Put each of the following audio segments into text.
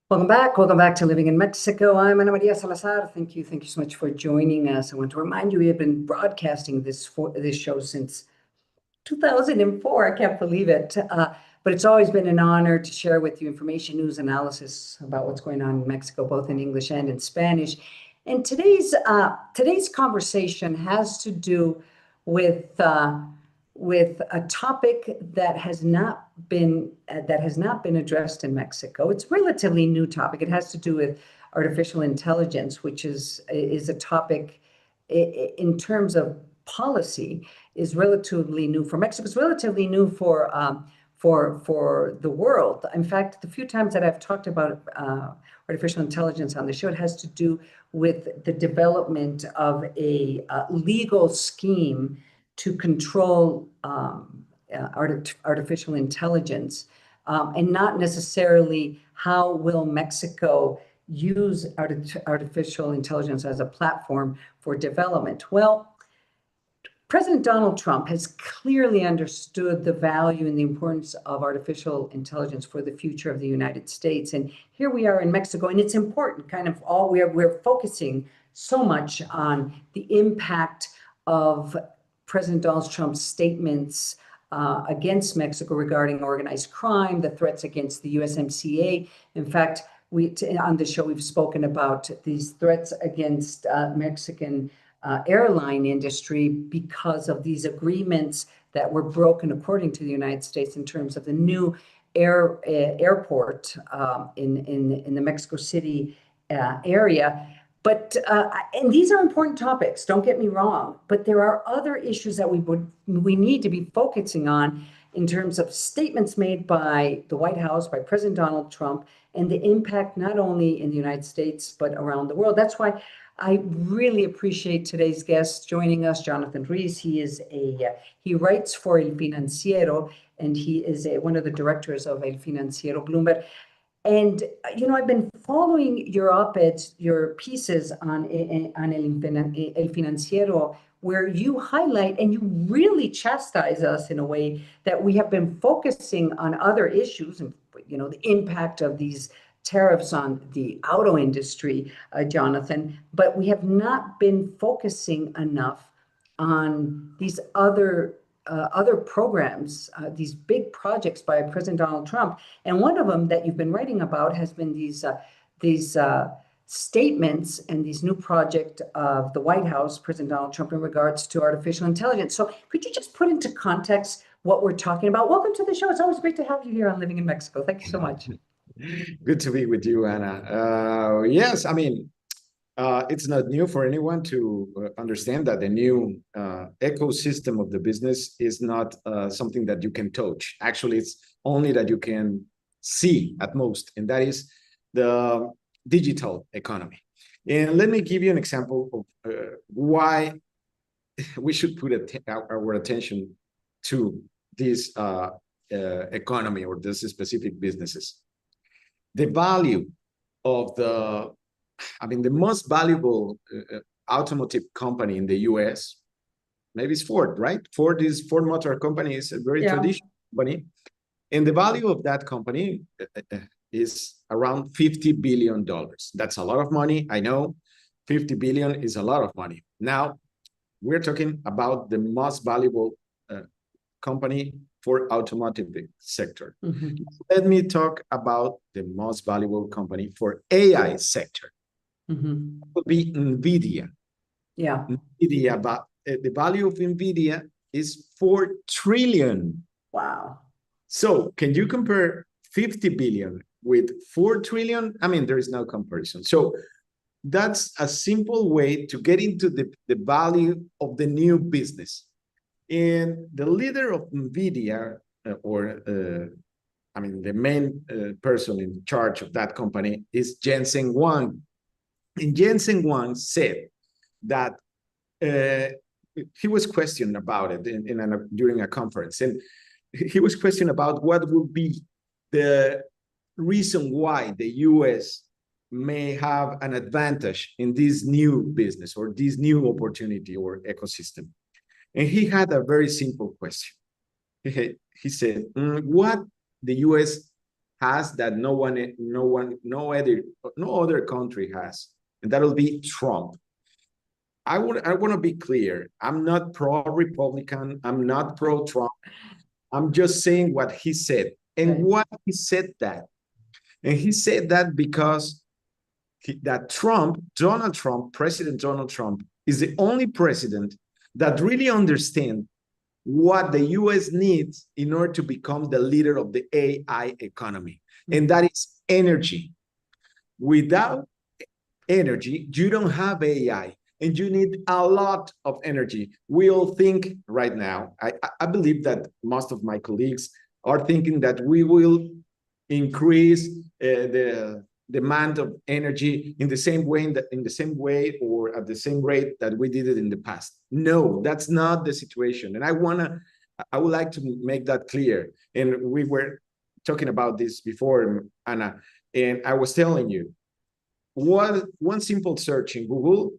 Welcome back. Welcome back to Living in Mexico. I'm Ana Maria Salazar. Thank you. Thank you so much for joining us. I want to remind you we have been broadcasting this show since 2004. I can't believe it. But it's always been an honor to share with you information, news, analysis about what's going on in Mexico, both in English and in Spanish. And today's conversation has to do with a topic that has not been addressed in Mexico. It's a relatively new topic. It has to do with artificial intelligence, which is a topic in terms of policy is relatively new for Mexico. It's relatively new for the world. In fact, the few times that I've talked about artificial intelligence on the show, it has to do with the development of a legal scheme to control artificial intelligence, and not necessarily how will Mexico use artificial intelligence as a platform for development. Well, President Donald Trump has clearly understood the value and the importance of artificial intelligence for the future of the United States. And here we are in Mexico, and it's important, we're focusing so much on the impact of President Donald Trump's statements against Mexico regarding organized crime, the threats against the USMCA. In fact, on the show, we've spoken about these threats against Mexican airline industry because of these agreements that were broken, according to the United States, in terms of the new airport in the Mexico City area. But and these are important topics, don't get me wrong, but there are other issues that we need to be focusing on in terms of statements made by the White House, by President Donald Trump, and the impact not only in the United States, but around the world. That's why I really appreciate today's guest joining us, Jonathan Ruiz. He writes for El Financiero, and he is one of the directors of El Financiero Bloomberg. And, I've been following your op-eds, your pieces on El Financiero, where you highlight and you really chastise us in a way that we have been focusing on other issues and, the impact of these tariffs on the auto industry, Jonathan, but we have not been focusing enough on these other programs, these big projects by President Donald Trump. And one of them that you've been writing about has been these statements and these new project of the White House, President Donald Trump, in regards to artificial intelligence. So could you just put into context what we're talking about? Welcome to the show. It's always great to have you here on Living in Mexico. Thank you so much. Good to be with you, Ana. Yes, it's not new for anyone to understand that the new ecosystem of the business is not something that you can touch. Actually, it's only that you can see at most, and that is the digital economy. And let me give you an example of why we should put our attention to this economy or this specific businesses. The value of the most valuable automotive company in the US, maybe it's Ford, right? Ford Motor Company is a very traditional company. And the value of that company is around $50 billion. That's a lot of money, I know. 50 billion is a lot of money. Now, we're talking about the most valuable company for automotive sector. Mm-hmm. Let me talk about the most valuable company for AI sector. Mm-hmm. It would be NVIDIA. Yeah. NVIDIA, but the value of NVIDIA is 4 trillion. Wow. So can you compare 50 billion with 4 trillion? There is no comparison. So that's a simple way to get into the value of the new business. And the leader of NVIDIA, the main person in charge of that company is Jensen Huang. And Jensen Huang said that he was questioned about it during a conference. And he was questioned about what would be the reason why the US may have an advantage in this new business or this new opportunity or ecosystem. And he had a very simple question. He said, what the US has that no other country has, and that'll be Trump. I want to be clear. I'm not pro-Republican. I'm not pro-Trump. I'm just saying what he said. And Right. why he said that. And he said that because Donald Trump, President Donald Trump, is the only president that really understands what the US needs in order to become the leader of the AI economy. And that is energy. Without energy, you don't have AI. And you need a lot of energy. We all think right now, I believe that most of my colleagues are thinking that we will increase the demand of energy in the same way or at the same rate that we did it in the past. No, that's not the situation. And I would like to make that clear. And we were talking about this before, Ana, and I was telling you, one simple search in Google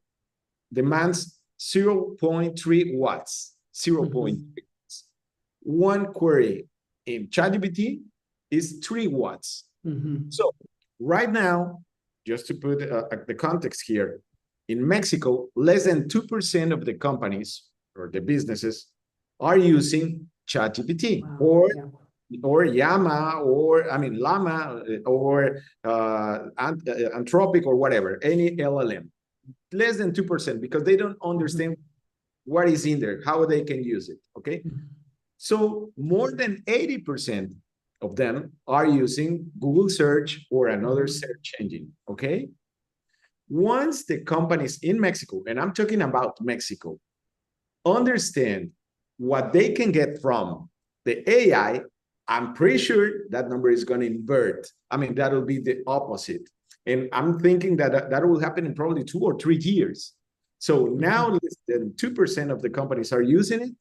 demands 0.3 watts, 0.3 watts. One query in ChatGPT is 3 watts. So right now, just to put the context here, in Mexico, less than 2% of the companies or the businesses are using ChatGPT or Llama Llama or Anthropic or whatever, any LLM. Less than 2% because they don't understand what is in there, how they can use it, okay? So more than 80% of them are using Google search or another search engine, okay? Once the companies in Mexico, and I'm talking about Mexico, understand what they can get from the AI, I'm pretty sure that number is going to invert. I mean, that'll be the opposite. And I'm thinking that that will happen in probably 2 or 3 years. So now less than 2% of the companies are using it.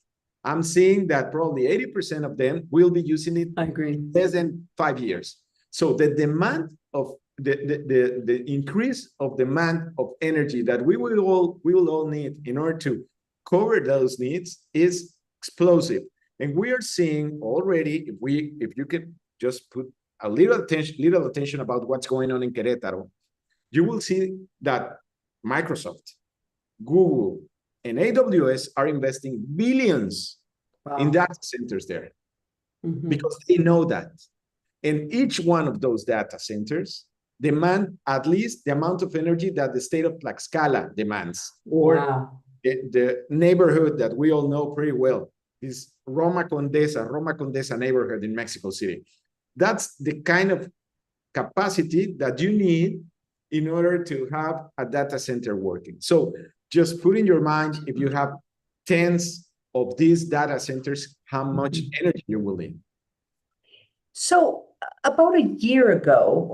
I'm seeing that probably 80% of them will be using it. I agree. Less than 5 years. So the demand of the increase of demand of energy that we will all need in order to cover those needs is explosive. And we are seeing already, if you could just put a little attention about what's going on in Querétaro, you will see that Microsoft, Google, and AWS are investing billions in data centers there because they know that. And each one of those data centers demand at least the amount of energy that the state of Tlaxcala demands, or the neighborhood that we all know pretty well, is Roma Condesa neighborhood in Mexico City. That's the kind of capacity that you need in order to have a data center working. So just put in your mind, if you have tens of these data centers, how much energy you will need. So about a year ago,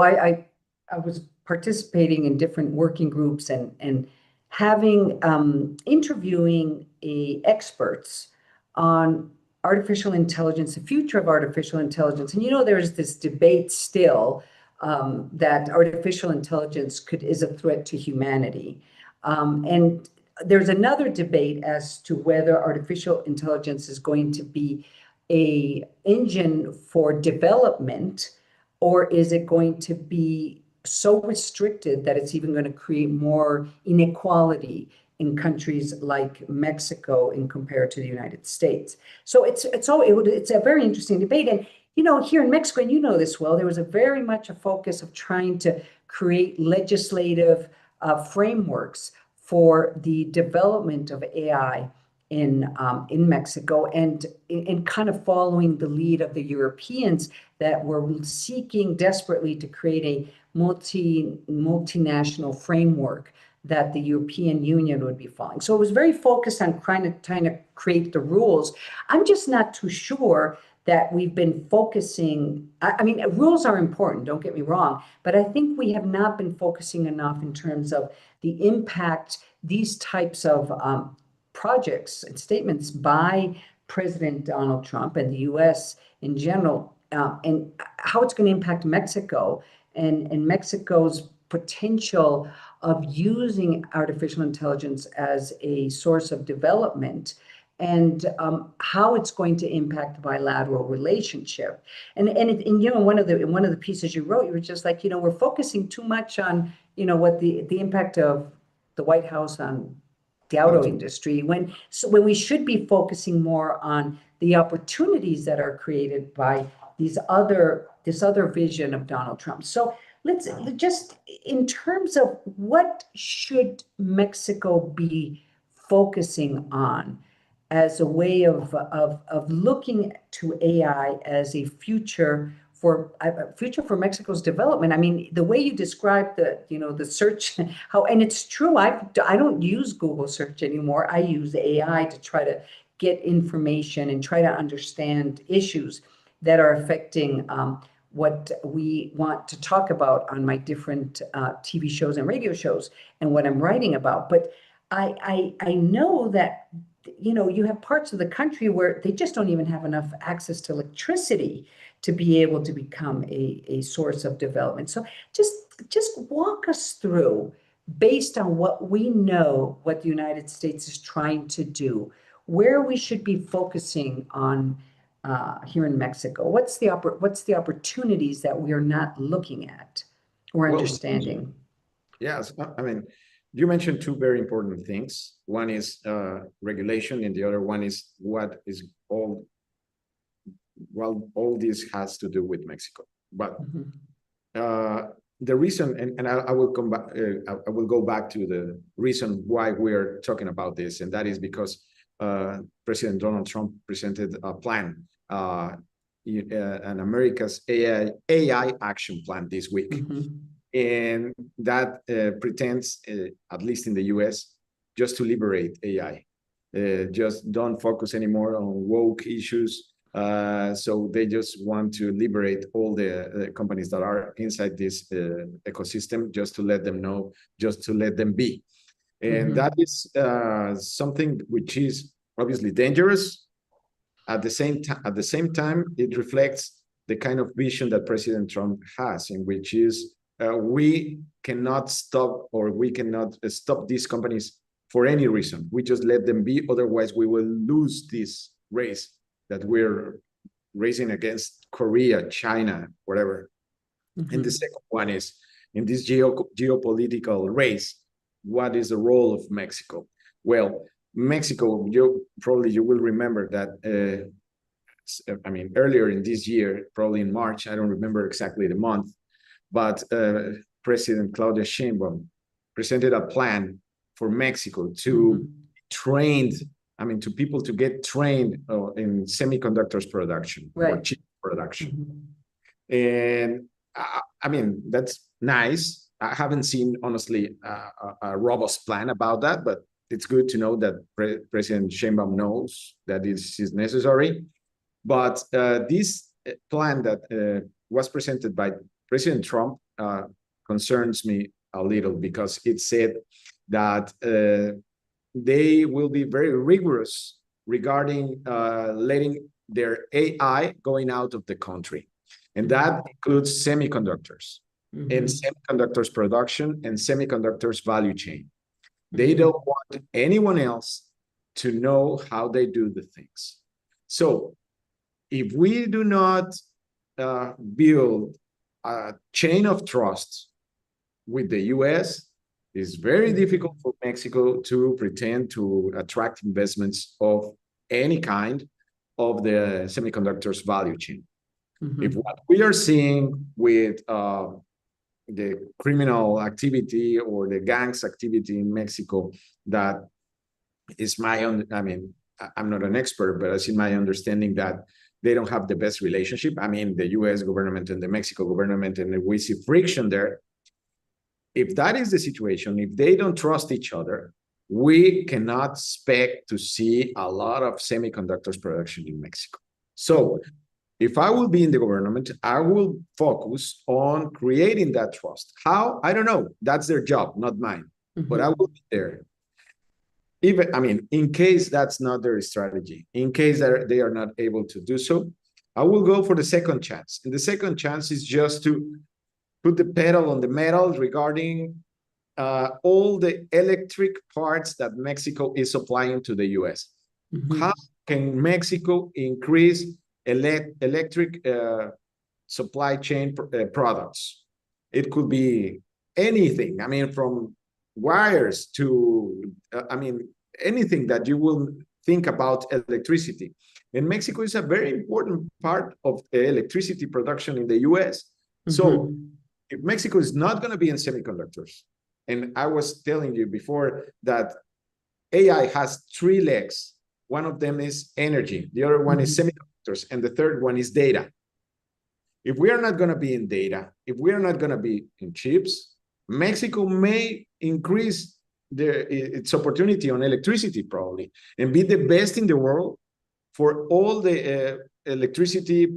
I was participating in different working groups and having interviewing experts on artificial intelligence, the future of artificial intelligence. And there's this debate still that artificial intelligence is a threat to humanity. And there's another debate as to whether artificial intelligence is going to be an engine for development, or is it going to be so restricted that it's even going to create more inequality in countries like Mexico in compared to the United States. So it's a very interesting debate. And here in Mexico, and this well, there was very much a focus of trying to create legislative frameworks for the development of AI in Mexico, and in kind of following the lead of the Europeans that were seeking desperately to create a multinational framework that the European Union would be following. So it was very focused on trying to create the rules. I'm just not too sure that we've been focusing. I mean, rules are important, don't get me wrong, but I think we have not been focusing enough in terms of the impact these types of projects and statements by President Donald Trump and the US in general, and how it's going to impact Mexico and Mexico's potential of using artificial intelligence as a source of development, and how it's going to impact the bilateral relationship. And one of the pieces you wrote, you were just like, we're focusing too much on, what the impact of the White House on the auto industry, when we should be focusing more on the opportunities that are created by this other vision of Donald Trump. So let's just, in terms of what should Mexico be focusing on as a way of looking to AI as a future for Mexico's development. I mean, the way you described the search, and it's true. I don't use Google search anymore. I use AI to try to get information and try to understand issues that are affecting what we want to talk about on my different TV shows and radio shows and what I'm writing about. But I know that you have parts of the country where they just don't even have enough access to electricity to be able to become a source of development. So just walk us through, based on what we know, what the United States is trying to do, where we should be focusing on here in Mexico. What's the opportunities that we are not looking at or understanding? Yes, I mean, you mentioned two very important things. One is regulation, and the other one is what is all this has to do with Mexico. But the reason, and I will come back, I will go back to the reason why we're talking about this, and that is because President Donald Trump presented a plan, an America's AI action plan this week. And that pretends, at least in the US, just to liberate AI. Just don't focus anymore on woke issues. So they just want to liberate all the companies that are inside this ecosystem, just to let them know, just to let them be. And that is something which is obviously dangerous. At the same time, it reflects the kind of vision that President Trump has, in which is we cannot stop these companies for any reason. We just let them be. Otherwise, we will lose this race that we're racing against Korea, China, whatever. And the second one is, in this geopolitical race, what is the role of Mexico? Well, Mexico, you will remember that, I mean, earlier in this year, probably in March, I don't remember exactly the month, but President Claudia Sheinbaum presented a plan for Mexico to to people to get trained in semiconductors production, or chip production. And I mean, that's nice. I haven't seen, honestly, a robust plan about that, but it's good to know that President Sheinbaum knows that this is necessary. But this plan that was presented by President Trump concerns me a little, because it said that they will be very rigorous regarding letting their AI going out of the country. And that includes semiconductors and semiconductors production and semiconductors value chain. They don't want anyone else to know how they do the things. So if we do not build a chain of trust with the US, it's very difficult for Mexico to pretend to attract investments of any kind of the semiconductors value chain. If what we are seeing with the criminal activity or the gangs activity in Mexico, that is my own, I mean, I'm not an expert, but it's in my understanding that they don't have the best relationship. I mean, the US government and the Mexico government, and we see friction there. If that is the situation, if they don't trust each other, we cannot expect to see a lot of semiconductors production in Mexico. So if I will be in the government, I will focus on creating that trust. How? I don't know. That's their job, not mine. But I will be there. Even, I mean, in case that's not their strategy, in case they are not able to do so, I will go for the second chance. And the second chance is just to put the pedal on the metal regarding all the electric parts that Mexico is supplying to the US. Mhm. How can Mexico increase electric supply chain products? It could be anything. I mean, from wires to, I mean, anything that you will think about electricity. And Mexico is a very important part of electricity production in the US. So Mhm. if Mexico is not going to be in semiconductors, and I was telling you before that AI has three legs. One of them is energy, the other one is Mhm. semiconductors, and the third one is data. If we are not going to be in data, if we are not going to be in chips, Mexico may increase its opportunity on electricity probably and be the best in the world for all the electricity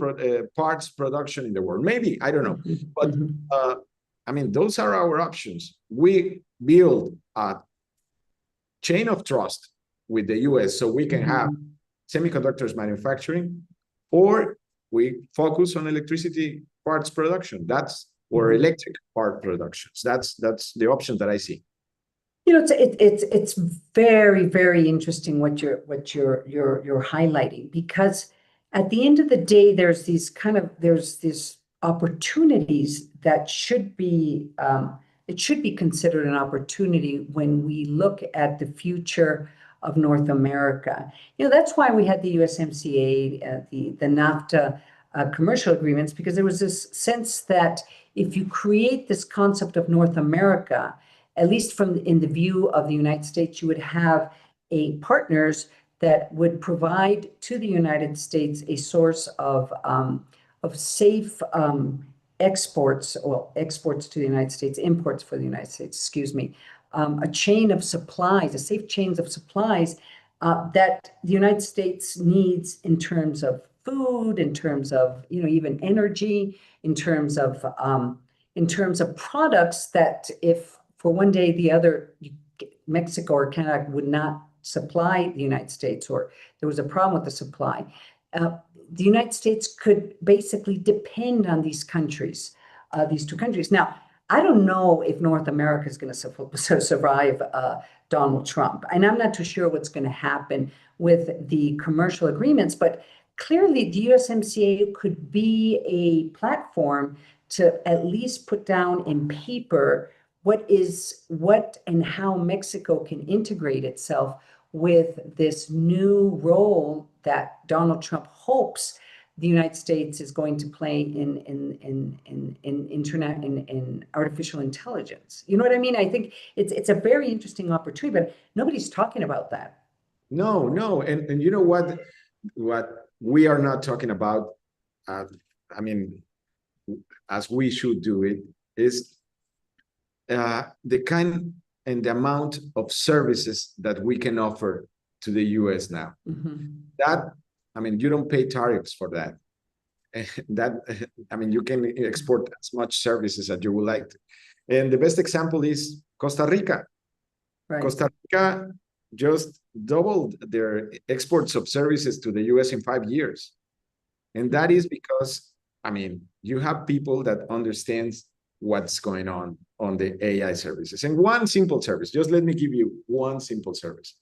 parts production in the world. Maybe, I don't know. Mhm. But Mhm. I mean, those are our options. We build a chain of trust with the US so we can have Mhm. semiconductors manufacturing, or we focus on electricity parts production. That's or Mhm. electric part productions. That's the option that I see. You know, it's very, very interesting what you're highlighting, because at the end of the day, there's these opportunities that should be it should be considered an opportunity when we look at the future of North America. You know, that's why we had the USMCA, the NAFTA commercial agreements, because there was this sense that if you create this concept of North America, at least from in the view of the United States, you would have a partners that would provide to the United States a source of safe exports, well, exports to the United States, imports for the United States, excuse me, a chain of supplies, a safe chains of supplies that the United States needs in terms of food, in terms of, you know, even energy, in terms of products that if for one day the other, Mexico or Canada would not supply the United States, or there was a problem with the supply, the United States could basically depend on these countries, these two countries. Now, I don't know if North America is going to survive Donald Trump, and I'm not too sure what's going to happen with the commercial agreements, but clearly the USMCA could be a platform to at least put down in paper what and how Mexico can integrate itself with this new role that Donald Trump hopes the United States is going to play in artificial intelligence. You know what I mean? I think it's a very interesting opportunity, but nobody's talking about that. No, no, and you know what we are not talking about. Uh, I mean, as we should do it is the kind and the amount of services that we can offer to the US now. Mhm. That, I mean, you don't pay tariffs for that. That, I mean, you can export as much services as you would like to. And the best example is Costa Rica. Right. Costa Rica just doubled their exports of services to the US in 5 years. And that is because, I mean, you have people that understands what's going on the AI services. And one simple service, just let me give you one simple service.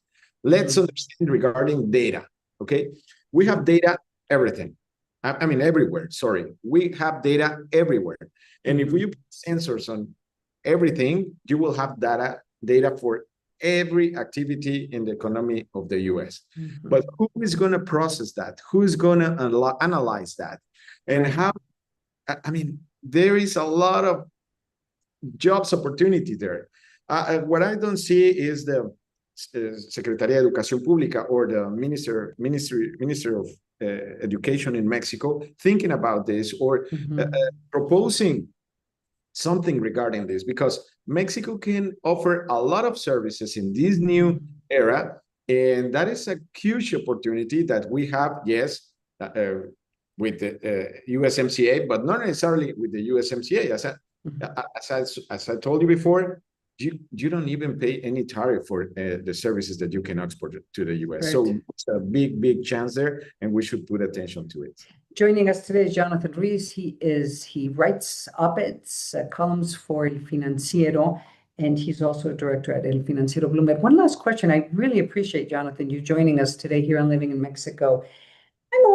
Let's understand regarding data, okay? We have data everything. I mean, everywhere, sorry. We have data everywhere. And if we put sensors on everything, you will have data for every activity in the economy of the US. But who is going to process that? Who is going to analyze that? And Right. how, I mean, there is a lot of jobs opportunity there. What I don't see is the Secretaría de Educación Pública or the Minister of Education in Mexico thinking about this or proposing something regarding this, because Mexico can offer a lot of services in this new era, and that is a huge opportunity that we have, yes, with the USMCA, but not necessarily with the USMCA. As I told you before, you don't even pay any tariff for the services that you can export to the US. Right. So it's a big chance there, and we should put attention to it. Joining us today is Jonathan Ruiz. He writes op-eds, columns for El Financiero, and he's also a director at El Financiero Bloomberg. One last question. I really appreciate, Jonathan, you joining us today here on Living in Mexico. I'm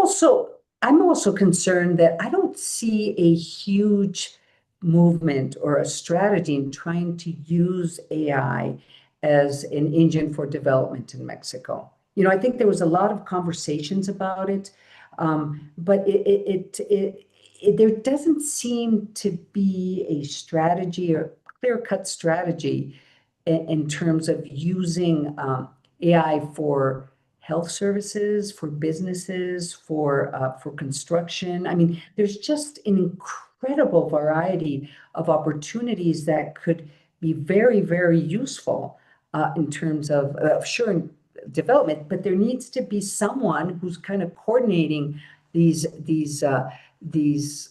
also concerned that I don't see a huge movement or a strategy in trying to use AI as an engine for development in Mexico. I think there was a lot of conversations about it, but there doesn't seem to be a strategy or clear-cut strategy in terms of using AI for health services, for businesses, for construction. I mean, there's just an incredible variety of opportunities that could be very, very useful in terms of assuring development, but there needs to be someone who's kind of coordinating these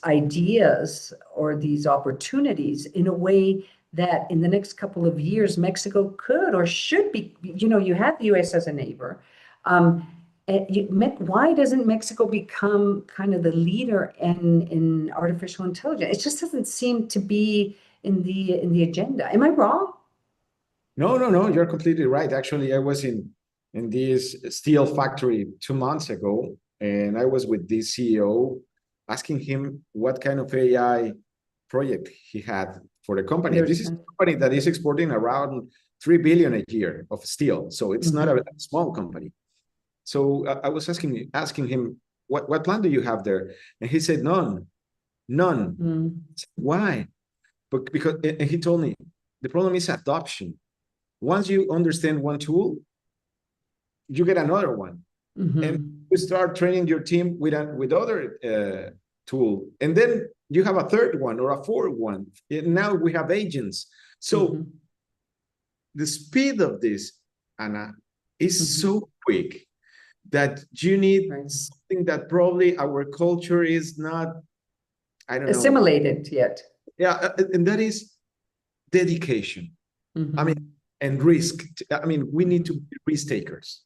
ideas or these opportunities in a way that in the next couple of years, Mexico could or should be, you have the US as a neighbor. Why doesn't Mexico become kind of the leader in artificial intelligence? It just doesn't seem to be in the agenda. Am I wrong? No, you're completely right. Actually, I was in this steel factory 2 months ago, and I was with this CEO asking him what kind of AI project he had for the company. This is a company that is exporting around 3 billion a year of steel, so it's not a small company. So I was asking him, what plan do you have there? And he said, none. Why? Because and he told me, the problem is adoption. Once you understand one tool, you get another one. And you start training your team with other tool. And then you have a third one or a fourth one. And now we have agents. So the speed of this, Ana, is so quick that you need something that probably our culture is not, I don't know, assimilated yet. Yeah, and that is dedication. I mean, and risk. I mean, we need to be risk takers.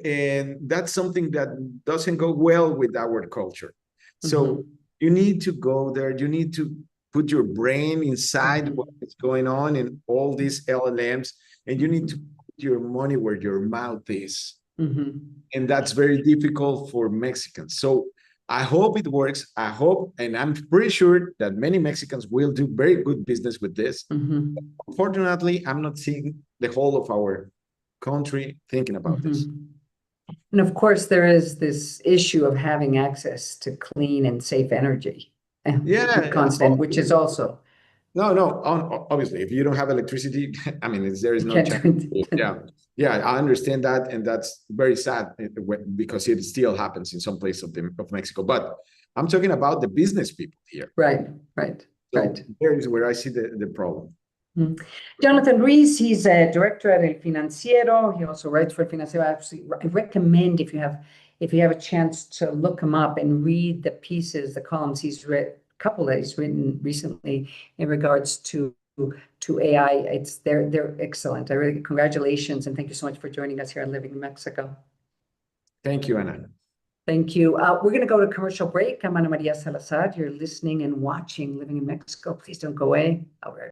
And that's something that doesn't go well with our culture. So you need to go there. You need to put your brain inside what is going on in all these LLMs, and you need to put your money where your mouth is. And that's very difficult for Mexicans. So I hope it works. I hope, and I'm pretty sure that many Mexicans will do very good business with this. Unfortunately, I'm not seeing the whole of our country thinking about this. And of course, there is this issue of having access to clean and safe energy. Constant, which is also. No, obviously, if you don't have electricity, I mean, there is no chance. Yeah, I understand that, and that's very sad because it still happens in some places of Mexico. But I'm talking about the business people here. Right. So there is where I see the problem. Jonathan Ruiz, he's a director at El Financiero. He also writes for El Financiero. I recommend if you have a chance to look him up and read the pieces, the columns he's written, a couple that he's written recently in regards to AI. They're excellent. I really congratulations and thank you so much for joining us here on Living in Mexico. Thank you, Ana. Thank you. We're going to go to commercial break. I'm Ana Maria Salazar. You're listening and watching Living in Mexico. Please don't go away.